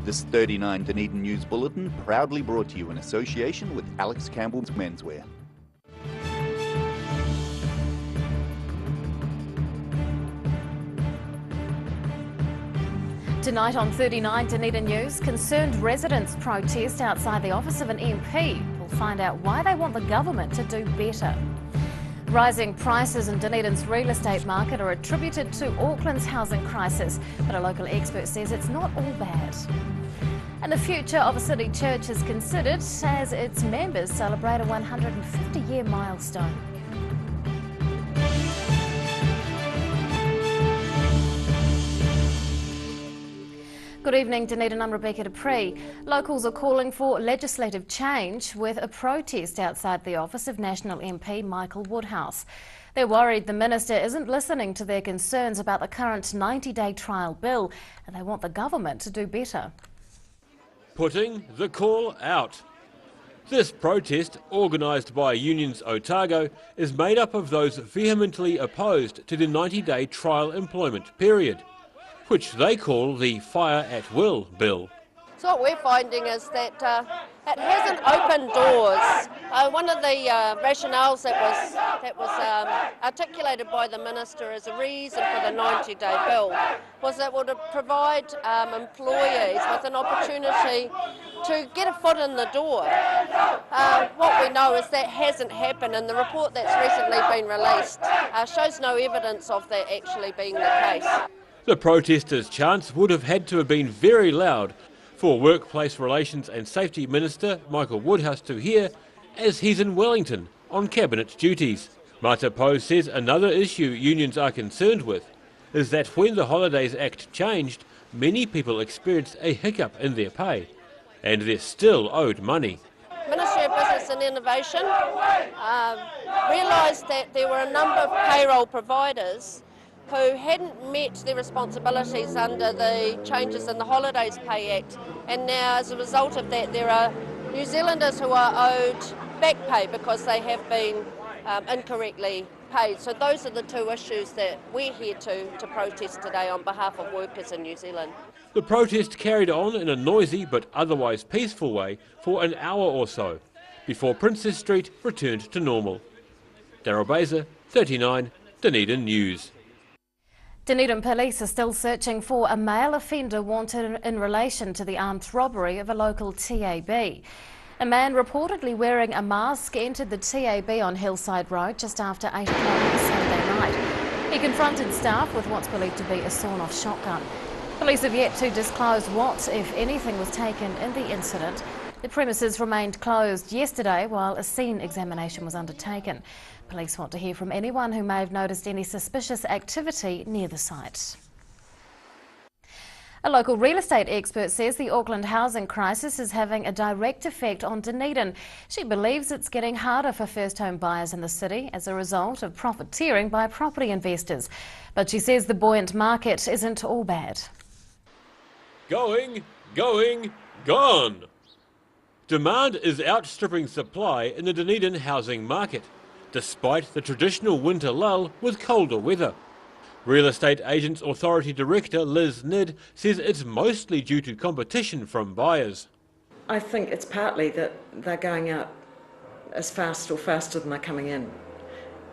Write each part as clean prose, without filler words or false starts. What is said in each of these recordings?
This 39 Dunedin News Bulletin proudly brought to you in association with Alex Campbell's Menswear. Tonight on 39 Dunedin News, concerned residents protest outside the office of an MP. We'll find out why they want the government to do better. Rising prices in Dunedin's real estate market are attributed to Auckland's housing crisis, but a local expert says it's not all bad. And the future of a city church is considered as its members celebrate a 150-year milestone. Good evening, Dunedin. I'm Rebecca Dupree. Locals are calling for legislative change with a protest outside the office of National MP Michael Woodhouse. They're worried the minister isn't listening to their concerns about the current 90-day trial bill, and they want the government to do better. Putting the call out. This protest, organised by Unions Otago, is made up of those vehemently opposed to the 90-day trial employment period, which they call the Fire at Will Bill. So what we're finding is that it hasn't opened doors. One of the rationales that was articulated by the minister as a reason for the 90-day bill was that it would provide employees with an opportunity to get a foot in the door. What we know is that hasn't happened, and the report that's recently been released shows no evidence of that actually being the case. The protesters' chants would have had to have been very loud for Workplace Relations and Safety Minister Michael Woodhouse to hear, as he's in Wellington on cabinet duties. Marta Poe says another issue unions are concerned with is that when the Holidays Act changed, many people experienced a hiccup in their pay, and they're still owed money. Ministry of Business and Innovation realised that there were a number of payroll providers who hadn't met their responsibilities under the changes in the Holidays Pay Act, and now as a result of that there are New Zealanders who are owed back pay because they have been incorrectly paid. So those are the two issues that we're here to protest today on behalf of workers in New Zealand. The protest carried on in a noisy but otherwise peaceful way for an hour or so, before Princess Street returned to normal. Daryl Baser, 39 Dunedin News. Dunedin police are still searching for a male offender wanted in relation to the armed robbery of a local TAB. A man reportedly wearing a mask entered the TAB on Hillside Road just after 8 o'clock on Saturday night. He confronted staff with what's believed to be a sawn-off shotgun. Police have yet to disclose what, if anything, was taken in the incident. The premises remained closed yesterday while a scene examination was undertaken. Police want to hear from anyone who may have noticed any suspicious activity near the site. A local real estate expert says the Auckland housing crisis is having a direct effect on Dunedin. She believes it's getting harder for first home buyers in the city as a result of profiteering by property investors. But she says the buoyant market isn't all bad. Going, gone! Demand is outstripping supply in the Dunedin housing market, despite the traditional winter lull with colder weather. Real Estate Agents Authority Director Liz Nidd says it's mostly due to competition from buyers. I think it's partly that they're going out as fast or faster than they're coming in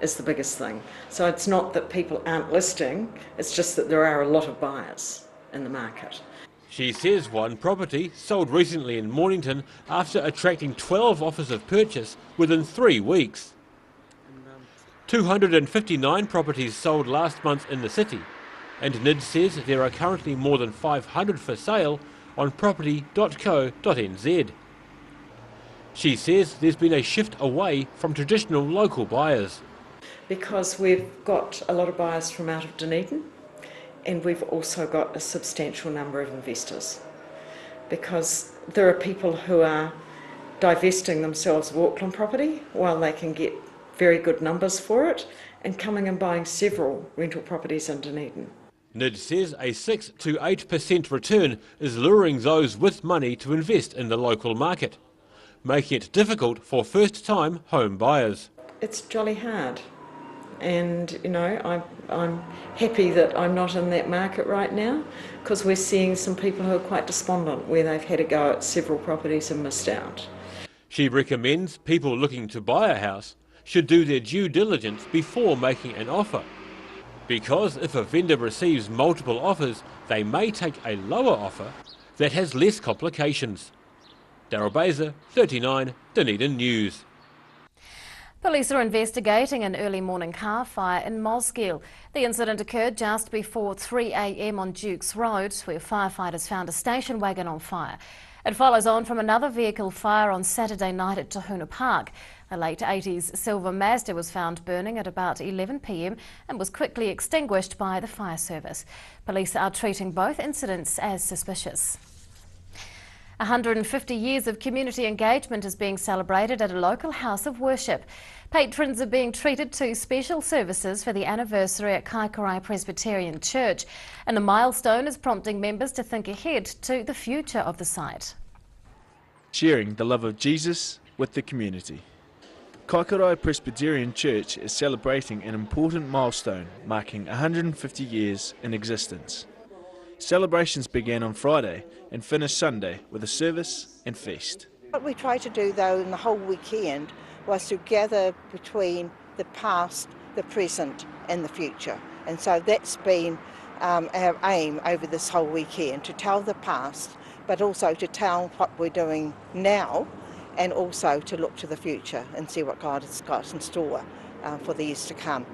is the biggest thing. So it's not that people aren't listing, it's just that there are a lot of buyers in the market. She says one property sold recently in Mornington after attracting 12 offers of purchase within 3 weeks. 259 properties sold last month in the city, and Nidd says there are currently more than 500 for sale on property.co.nz. She says there's been a shift away from traditional local buyers. Because we've got a lot of buyers from out of Dunedin, and we've also got a substantial number of investors. Because there are people who are divesting themselves of Auckland property while they can get very good numbers for it, and coming and buying several rental properties in Dunedin. Nidd says a 6 to 8% return is luring those with money to invest in the local market, making it difficult for first-time home buyers. It's jolly hard And, you know, I'm happy that I'm not in that market right now, because we're seeing some people who are quite despondent where they've had a go at several properties and missed out. She recommends people looking to buy a house should do their due diligence before making an offer, because if a vendor receives multiple offers, they may take a lower offer that has less complications. Daryl Baser, 39, Dunedin News. Police are investigating an early morning car fire in Mosgiel. The incident occurred just before 3 a.m. on Dukes Road, where firefighters found a station wagon on fire. It follows on from another vehicle fire on Saturday night at Tahuna Park. A late 80s silver Mazda was found burning at about 11 p.m. and was quickly extinguished by the fire service. Police are treating both incidents as suspicious. 150 years of community engagement is being celebrated at a local house of worship. Patrons are being treated to special services for the anniversary at Kaikorai Presbyterian Church, and the milestone is prompting members to think ahead to the future of the site. Sharing the love of Jesus with the community. Kaikorai Presbyterian Church is celebrating an important milestone marking 150 years in existence. Celebrations began on Friday and finished Sunday with a service and feast. What we tried to do though in the whole weekend was to gather between the past, the present and the future. And so that's been our aim over this whole weekend, to tell the past but also to tell what we're doing now, and also to look to the future and see what God has got in store for the years to come.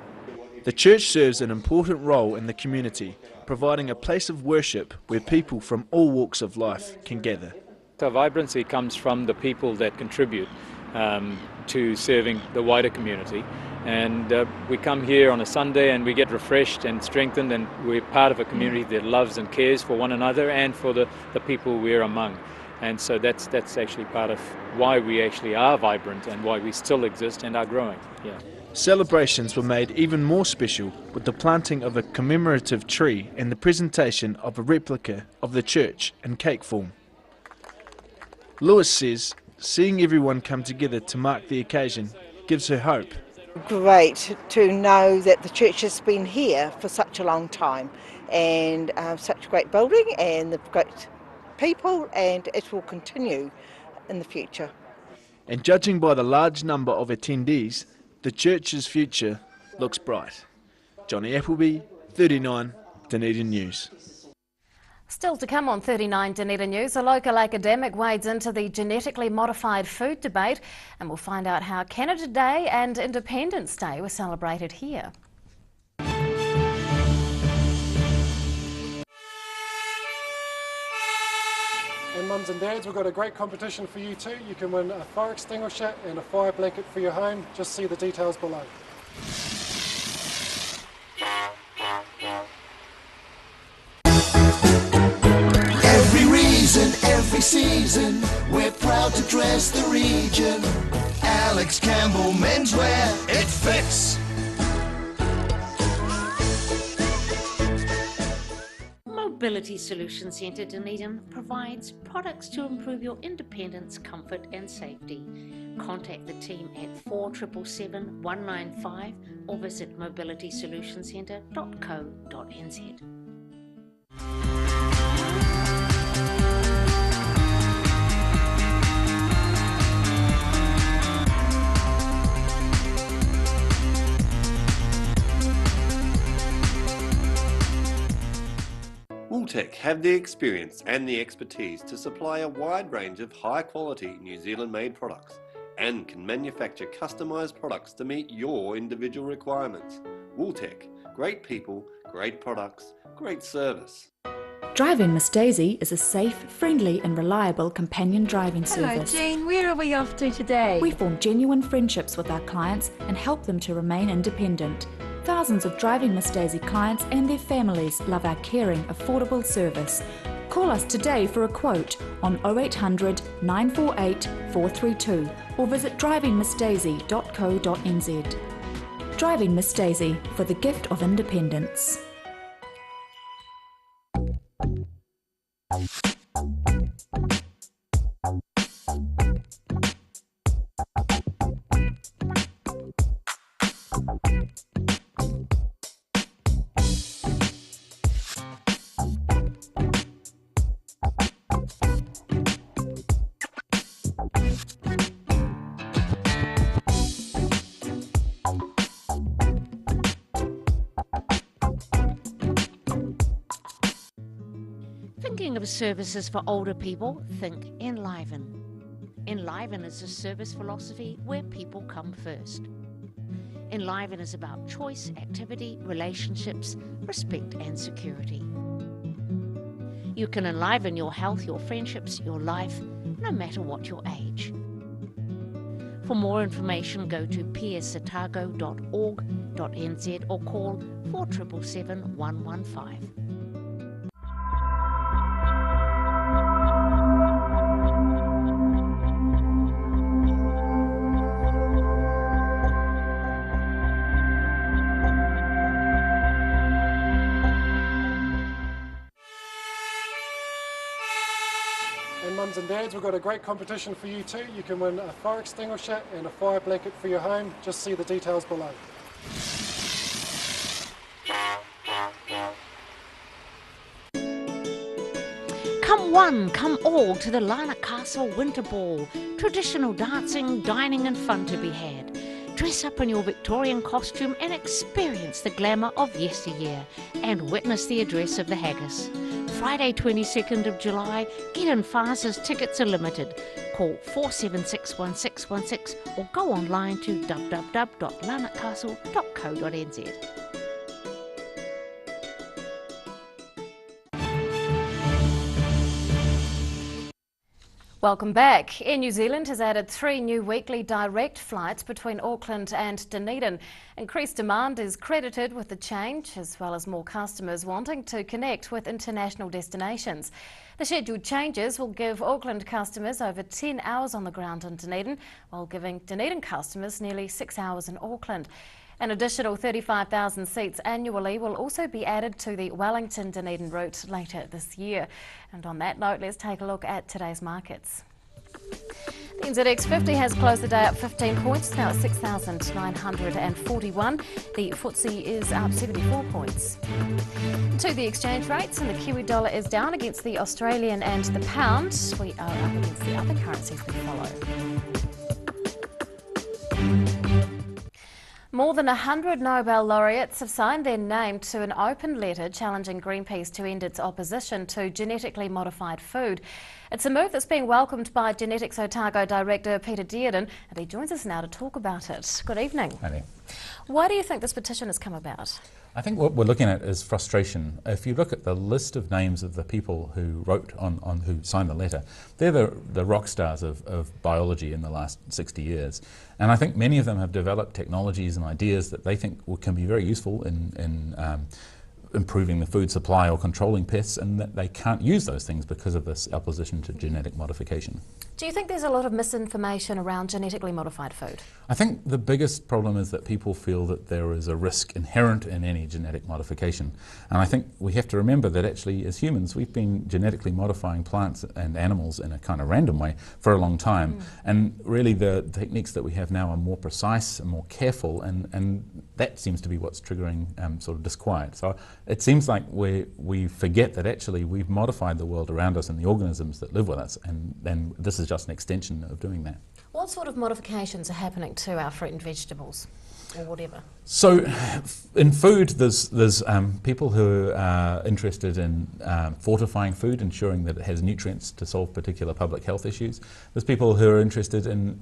The church serves an important role in the community, providing a place of worship where people from all walks of life can gather. So vibrancy comes from the people that contribute to serving the wider community, and we come here on a Sunday and we get refreshed and strengthened, and we're part of a community that loves and cares for one another and for the people we're among. And so that's actually part of why we actually are vibrant and why we still exist and are growing. Yeah. Celebrations were made even more special with the planting of a commemorative tree and the presentation of a replica of the church in cake form. Lewis says seeing everyone come together to mark the occasion gives her hope. Great to know that the church has been here for such a long time, and such a great building and the great people, and it will continue in the future. And judging by the large number of attendees, the church's future looks bright. Johnny Appleby, 39, Dunedin News. Still to come on 39 Dunedin News, a local academic wades into the genetically modified food debate, and we'll find out how Canada Day and Independence Day were celebrated here. And mums and dads, we've got a great competition for you too. You can win a fire extinguisher and a fire blanket for your home. Just see the details below. Every reason, every season, we're proud to dress the region. Alex Campbell Menswear, it fits. Mobility Solution Centre Dunedin provides products to improve your independence, comfort and safety. Contact the team at 4777 195 or visit mobilitysolutioncentre.co.nz. Wooltech have the experience and the expertise to supply a wide range of high-quality New Zealand-made products and can manufacture customised products to meet your individual requirements. Wooltech, great people, great products, great service. Driving Miss Daisy is a safe, friendly and reliable companion driving service. Hello Jean, where are we off to today? We form genuine friendships with our clients and help them to remain independent. Thousands of Driving Miss Daisy clients and their families love our caring, affordable service. Call us today for a quote on 0800 948 432 or visit drivingmissdaisy.co.nz. Driving Miss Daisy, for the gift of independence. Thinking of services for older people? Think Enliven. Enliven is a service philosophy where people come first. Enliven is about choice, activity, relationships, respect and security. You can enliven your health, your friendships, your life, no matter what your age. For more information, go to pearsatago.org.nz or call 4777 115. And mums and dads, we've got a great competition for you too. You can win a fire extinguisher and a fire blanket for your home. Just see the details below. Come one, come all to the Lana Castle Winter Ball. Traditional dancing, dining and fun to be had. Dress up in your Victorian costume and experience the glamour of yesteryear and witness the address of the haggis. Friday 22nd of July, get in fast as tickets are limited. Call 4761616 or go online to www.lanarkcastle.co.nz. Welcome back. Air New Zealand has added 3 new weekly direct flights between Auckland and Dunedin. Increased demand is credited with the change, as well as more customers wanting to connect with international destinations. The scheduled changes will give Auckland customers over 10 hours on the ground in Dunedin, while giving Dunedin customers nearly 6 hours in Auckland. An additional 35,000 seats annually will also be added to the Wellington-Dunedin route later this year. And on that note, let's take a look at today's markets. The NZX 50 has closed the day up 15 points, now at 6,941. The FTSE is up 74 points. To the exchange rates, and the Kiwi dollar is down against the Australian and the pound. We are up against the other currencies we follow. More than 100 Nobel laureates have signed their name to an open letter challenging Greenpeace to end its opposition to genetically modified food. It's a move that's being welcomed by Genetics Otago Director Peter Dearden, and he joins us now to talk about it. Good evening. Hi there. Why do you think this petition has come about? I think what we're looking at is frustration. If you look at the list of names of the people who wrote who signed the letter, they're the rock stars of biology in the last 60 years. And I think many of them have developed technologies and ideas that they think can be very useful in improving the food supply or controlling pests, and that they can't use those things because of this opposition to genetic modification. Do you think there's a lot of misinformation around genetically modified food? I think the biggest problem is that people feel that there is a risk inherent in any genetic modification. And I think we have to remember that actually as humans we've been genetically modifying plants and animals in a kind of random way for a long time. And really the techniques that we have now are more precise and more careful, and that seems to be what's triggering sort of disquiet. So it seems like we forget that actually we've modified the world around us and the organisms that live with us, and then this is just an extension of doing that. What sort of modifications are happening to our fruit and vegetables, or whatever? So, in food, there's people who are interested in fortifying food, ensuring that it has nutrients to solve particular public health issues. There's people who are interested in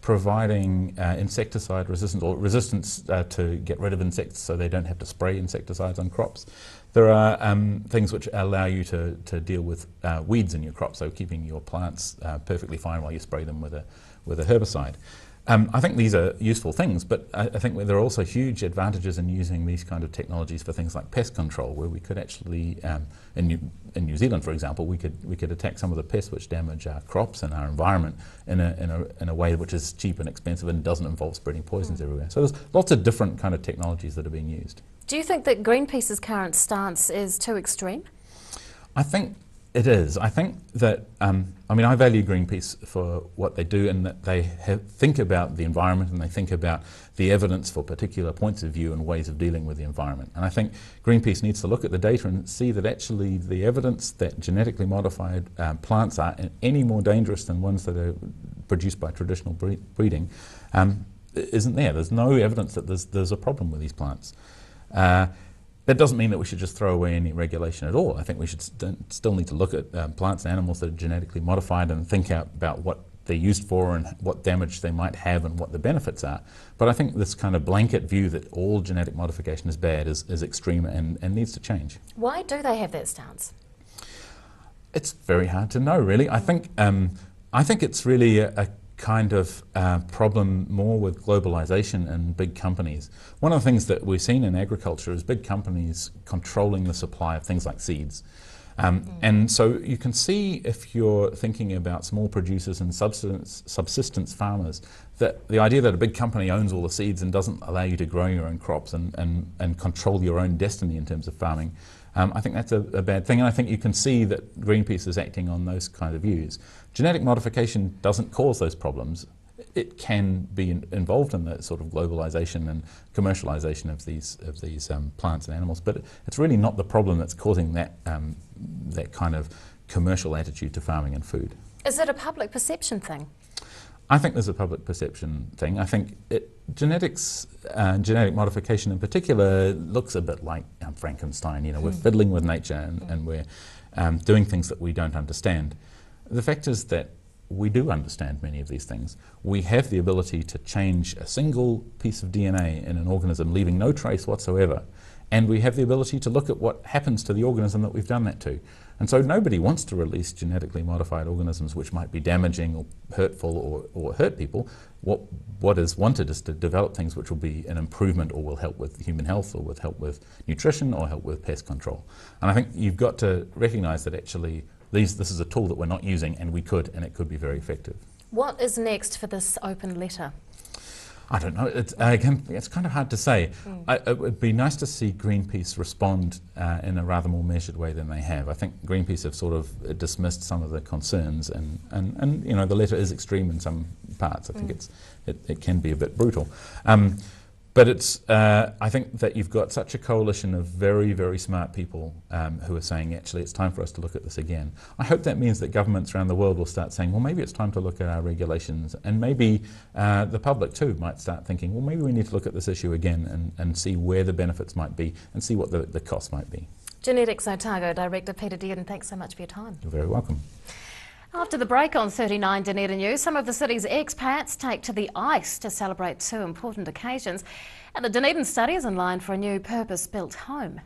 providing insecticide resistance, or resistance to get rid of insects so they don't have to spray insecticides on crops. There are things which allow you to deal with weeds in your crops, so keeping your plants perfectly fine while you spray them with a herbicide. I think these are useful things, but I think there are also huge advantages in using these kind of technologies for things like pest control, where we could actually, in New Zealand, for example, we could attack some of the pests which damage our crops and our environment in a way which is cheap and expensive and doesn't involve spreading poisons everywhere. So there's lots of different kind of technologies that are being used. Do you think that Greenpeace's current stance is too extreme? I think it is. I think that, I value Greenpeace for what they do, and that they think about the environment and they think about the evidence for particular points of view and ways of dealing with the environment. And I think Greenpeace needs to look at the data and see that actually the evidence that genetically modified plants are any more dangerous than ones that are produced by traditional breeding isn't there. There's no evidence that there's a problem with these plants. That doesn't mean that we should just throw away any regulation at all. I think we should still need to look at plants and animals that are genetically modified and think out about what they're used for and what damage they might have and what the benefits are. But I think this kind of blanket view that all genetic modification is bad is extreme and needs to change. Why do they have that stance? It's very hard to know, really. I think it's really a kind of problem more with globalization and big companies. One of the things that we've seen in agriculture is big companies controlling the supply of things like seeds. And so you can see, if you're thinking about small producers and subsistence farmers, that the idea that a big company owns all the seeds and doesn't allow you to grow your own crops and control your own destiny in terms of farming, I think that's a bad thing. And I think you can see that Greenpeace is acting on those kind of views. Genetic modification doesn't cause those problems. It can be involved in the sort of globalization and commercialization of these plants and animals, but it's really not the problem that's causing that kind of commercial attitude to farming and food. Is it a public perception thing? I think there's a public perception thing. I think genetics, genetic modification in particular, looks a bit like Frankenstein. You know, we're fiddling with nature and we're doing things that we don't understand. The fact is that we do understand many of these things. We have the ability to change a single piece of DNA in an organism, leaving no trace whatsoever. And we have the ability to look at what happens to the organism that we've done that to. And so nobody wants to release genetically modified organisms which might be damaging or hurtful or hurt people. What is wanted is to develop things which will be an improvement or will help with human health or will help with nutrition or help with pest control. And I think you've got to recognize that actually this is a tool that we're not using, and it could be very effective. What is next for this open letter? I don't know. It's kind of hard to say. It would be nice to see Greenpeace respond in a rather more measured way than they have. I think Greenpeace have sort of dismissed some of the concerns, and you know, the letter is extreme in some parts. I think it can be a bit brutal. But I think that you've got such a coalition of very, very smart people who are saying, actually, it's time for us to look at this again. I hope that means that governments around the world will start saying, well, maybe it's time to look at our regulations, and maybe the public too might start thinking, well, maybe we need to look at this issue again and see where the benefits might be and see what the costs might be. Genetics Otago Director Peter Dearden, thanks so much for your time. You're very welcome. After the break on 39 Dunedin News, some of the city's expats take to the ice to celebrate two important occasions, and the Dunedin Study is in line for a new purpose-built home.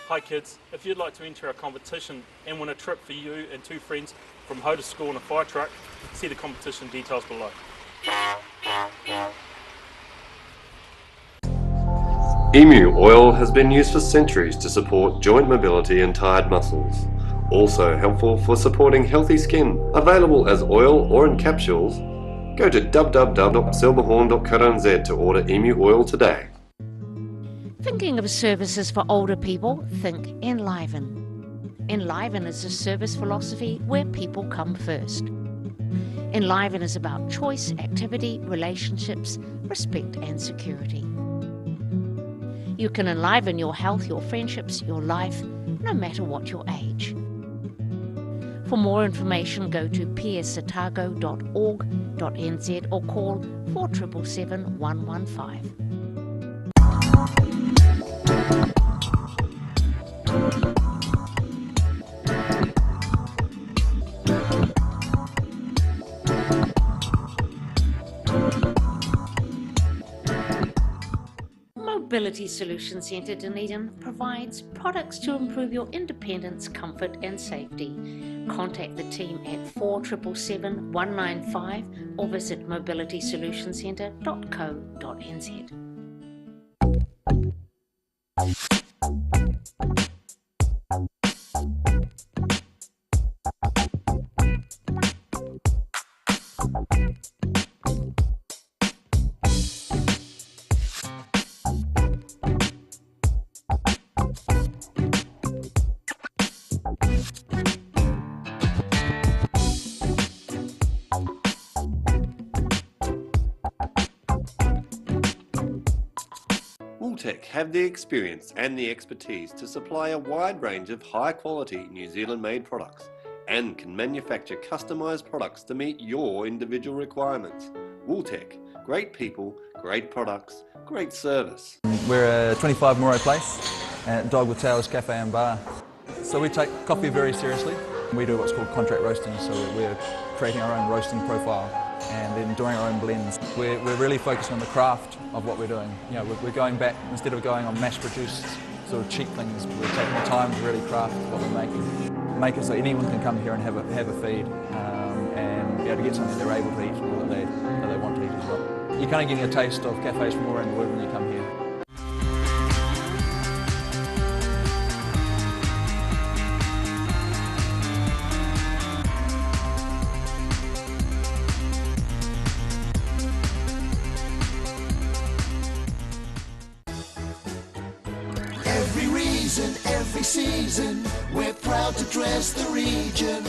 Hi kids, if you'd like to enter a competition and win a trip for you and two friends from Ho to school in a fire truck, see the competition details below. Emu oil has been used for centuries to support joint mobility and tired muscles. Also helpful for supporting healthy skin. Available as oil or in capsules. Go to www.silverhorn.co.nz to order emu oil today. Thinking of services for older people? Think Enliven. Enliven is a service philosophy where people come first. Enliven is about choice, activity, relationships, respect and security. You can enliven your health, your friendships, your life, no matter what your age. For more information, go to psotago.org.nz or call 4777 115. Mobility Solution Centre Dunedin provides products to improve your independence, comfort and safety. Contact the team at 4777 195 or visit mobilitysolutioncentre.co.nz. Wooltech have the experience and the expertise to supply a wide range of high-quality New Zealand-made products and can manufacture customised products to meet your individual requirements. Wooltech, great people, great products, great service. We're a 25 Moray Place at Dog with Tails Cafe and Bar. So we take coffee very seriously. We do what's called contract roasting, so we're creating our own roasting profile and then doing our own blends. We're really focused on the craft of what we're doing. You know, we're going back, instead of going on mass-produced sort of cheap things, we're taking the time to really craft what we're making. Make it so anyone can come here and have a feed and be able to get something they're able to eat or that they want to eat as well. You're kind of getting a taste of cafes from all around the world when you come here. Every reason, every season, we're proud to dress the region.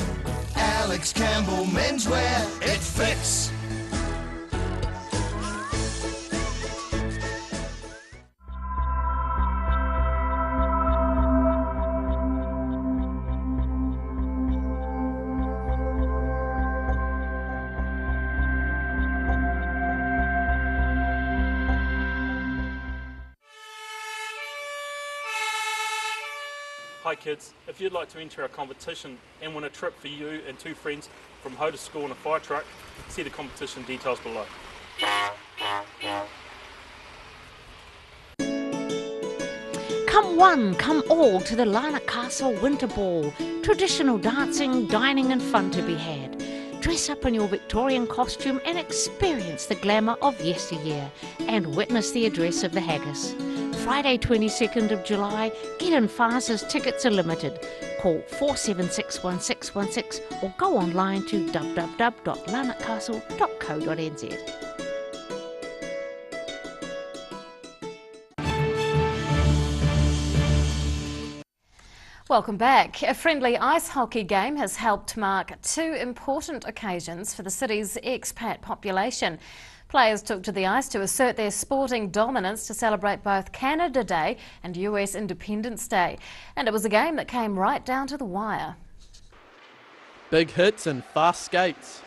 Alex Campbell Menswear, it fits. Hi kids, if you'd like to enter a competition and win a trip for you and 2 friends from home to school in a fire truck, see the competition details below. Come one, come all to the Lana Castle Winter Ball. Traditional dancing, dining and fun to be had. Dress up in your Victorian costume and experience the glamour of yesteryear and witness the address of the haggis. Friday 22nd of July, get in fast as tickets are limited. Call 4761616 or go online to www.lanarkcastle.co.nz. Welcome back. A friendly ice hockey game has helped mark 2 important occasions for the city's expat population. Players took to the ice to assert their sporting dominance to celebrate both Canada Day and US Independence Day. And it was a game that came right down to the wire. Big hits and fast skates.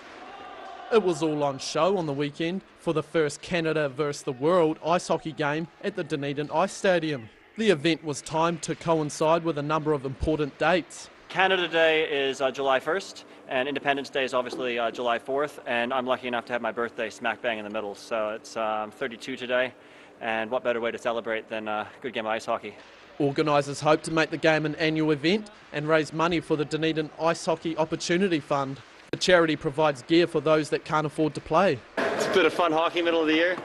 It was all on show on the weekend for the first Canada versus the world ice hockey game at the Dunedin Ice Stadium. The event was timed to coincide with a number of important dates. Canada Day is July 1st, and Independence Day is obviously July 4th, and I'm lucky enough to have my birthday smack bang in the middle, so it's 32 today, and what better way to celebrate than a good game of ice hockey. Organisers hope to make the game an annual event and raise money for the Dunedin Ice Hockey Opportunity Fund. The charity provides gear for those that can't afford to play. It's a bit of fun hockey middle of the year.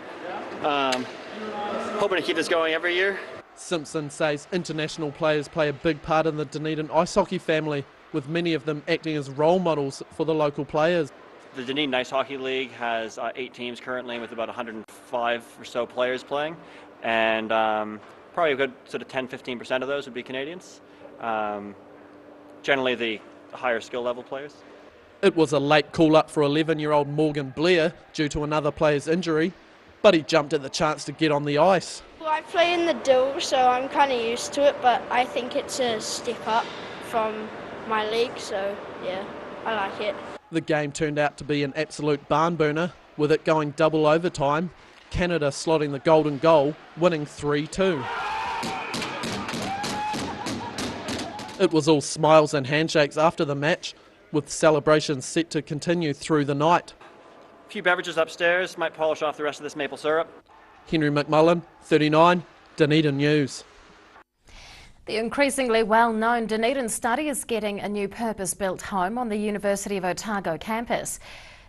Hoping to keep this going every year. Simpson says international players play a big part in the Dunedin ice hockey family, with many of them acting as role models for the local players. The Dunedin Ice Hockey League has 8 teams currently with about 105 or so players playing, and probably a good sort of 10-15% of those would be Canadians. Generally the higher skill level players. It was a late call-up for 11-year-old Morgan Blair due to another player's injury, but he jumped at the chance to get on the ice. Well, I play in the duel, so I'm kind of used to it, but I think it's a step up from my league, so yeah, I like it. The game turned out to be an absolute barn burner, with it going double overtime, Canada slotting the golden goal, winning 3-2. It was all smiles and handshakes after the match, with celebrations set to continue through the night. A few beverages upstairs, might polish off the rest of this maple syrup. Henry McMullen, 39, Dunedin News. The increasingly well-known Dunedin Study is getting a new purpose-built home on the University of Otago campus.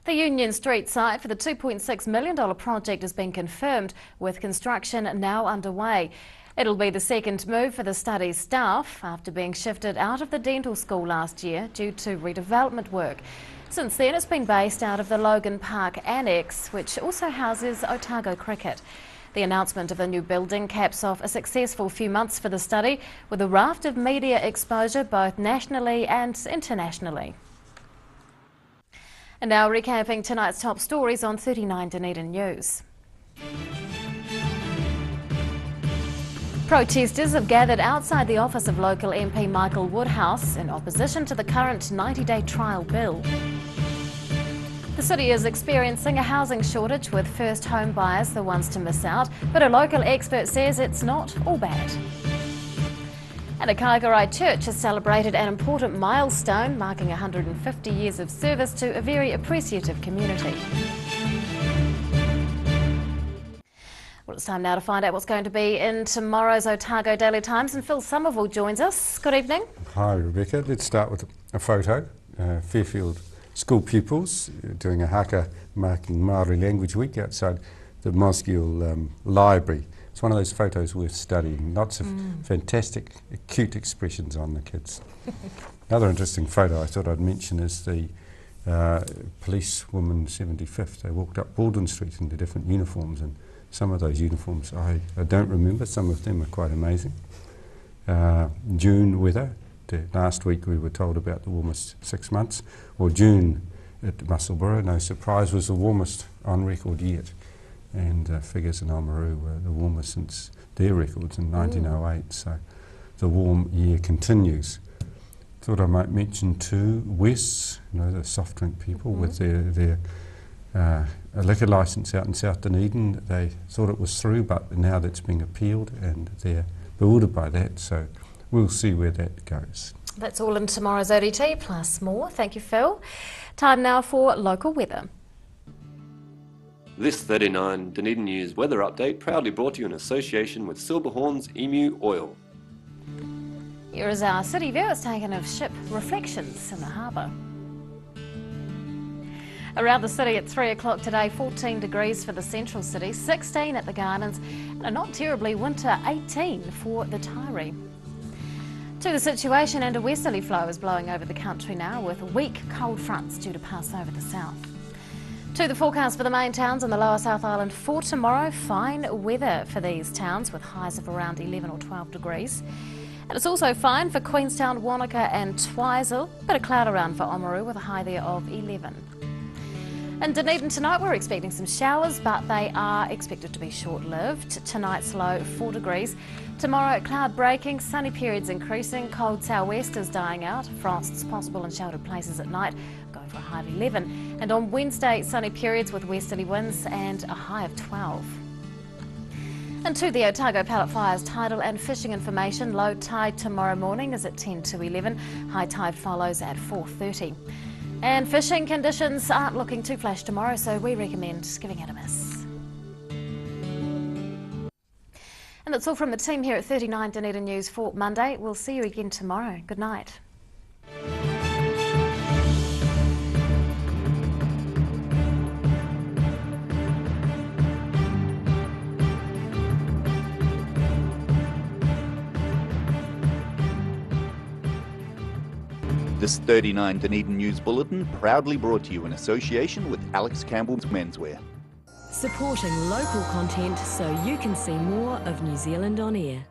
The Union Street site for the $2.6 million project has been confirmed, with construction now underway. It'll be the second move for the study's staff after being shifted out of the dental school last year due to redevelopment work. Since then, it's been based out of the Logan Park Annex, which also houses Otago Cricket. The announcement of the new building caps off a successful few months for the study, with a raft of media exposure both nationally and internationally. And now recapping tonight's top stories on 39 Dunedin News. Protesters have gathered outside the office of local MP Michael Woodhouse in opposition to the current 90-day trial bill. The city is experiencing a housing shortage, with first home buyers the ones to miss out, but a local expert says it's not all bad. And a Kaikarai church has celebrated an important milestone, marking 150 years of service to a very appreciative community. Well, it's time now to find out what's going to be in tomorrow's Otago Daily Times, and Phil Somerville joins us. Good evening. Hi Rebecca, let's start with a photo. Fairfield school pupils doing a haka marking Māori Language Week outside the Mosgiel Library. It's one of those photos worth studying. Lots of fantastic, cute expressions on the kids. Another interesting photo I thought I'd mention is the policewoman 75th. They walked up Baldwin Street in their different uniforms, and some of those uniforms I don't remember. Some of them are quite amazing. June weather. Last week we were told about the warmest 6 months. Well, June at Musselburgh, no surprise, was the warmest on record yet. And figures in Oamaru were the warmest since their records in 1908. So the warm year continues. Thought I might mention too, Wes, you know, the soft drink people with their liquor licence out in South Dunedin. They thought it was through, but now that's being appealed and they're bewildered by that. So we'll see where that goes. That's all in tomorrow's ODT, plus more. Thank you, Phil. Time now for local weather. This 39 Dunedin News weather update proudly brought to you in association with Silverhorn's Emu Oil. Here is our city view. It's taken of ship reflections in the harbour. Around the city at 3 o'clock today, 14 degrees for the central city, 16 at the Gardens, and a not terribly winter 18 for the Tyree. To the situation, and a westerly flow is blowing over the country now, with weak cold fronts due to pass over the south. To the forecast for the main towns in the lower South Island for tomorrow, fine weather for these towns with highs of around 11 or 12 degrees. And it's also fine for Queenstown, Wanaka and Twizel, bit of cloud around for Oamaru with a high there of 11. In Dunedin tonight we're expecting some showers, but they are expected to be short-lived. Tonight's low 4 degrees. Tomorrow cloud breaking, sunny periods increasing, cold sou'westers dying out, frosts possible in sheltered places at night, going for a high of 11. And on Wednesday, sunny periods with westerly winds and a high of 12. And to the Otago Pallet Fires tidal and fishing information, low tide tomorrow morning is at 10 to 11, high tide follows at 4:30. And fishing conditions aren't looking too flash tomorrow, so we recommend giving it a miss. And that's all from the team here at 39 Dunedin News for Monday. We'll see you again tomorrow. Good night. This 39 Dunedin News Bulletin proudly brought to you in association with Alex Campbell's Menswear. Supporting local content so you can see more of New Zealand on air.